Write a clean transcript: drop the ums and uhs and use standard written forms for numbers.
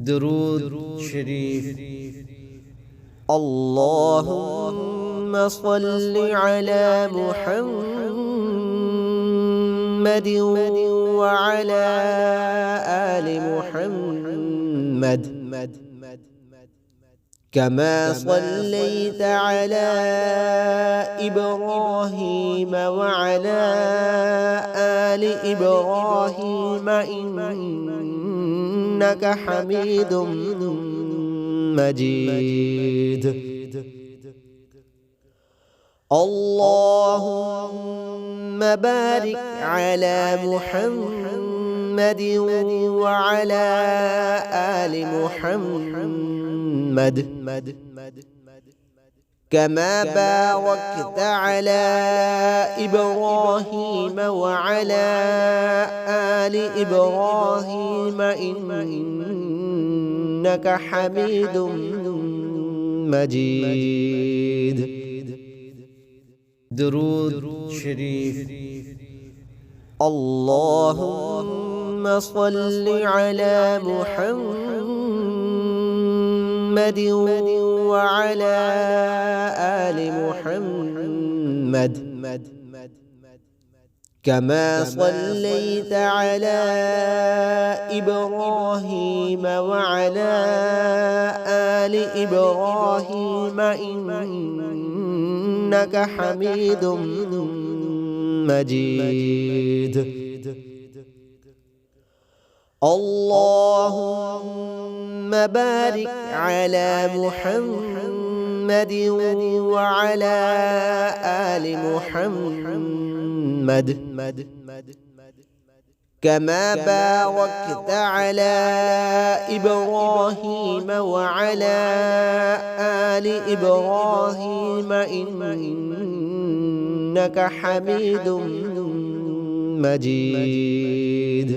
درود شريف. اللهم صل على محمد وعلى آل محمد كما صليت على إبراهيم وعلى آل إبراهيم إنك حميد مجيد. اللهم بارك على محمد وعلى آل محمد كما باركت على إبراهيم وعلى آل إبراهيم إنك حميد مجيد. درود شريف. اللهم صل على محمد وعلى آل محمد كما صليت على إبراهيم وعلى آل إبراهيم إنك حميد مجيد. اللهم بارك على محمد وعلى آل محمد كما باركت على إبراهيم وعلى آل إبراهيم إنك حميد مجيد.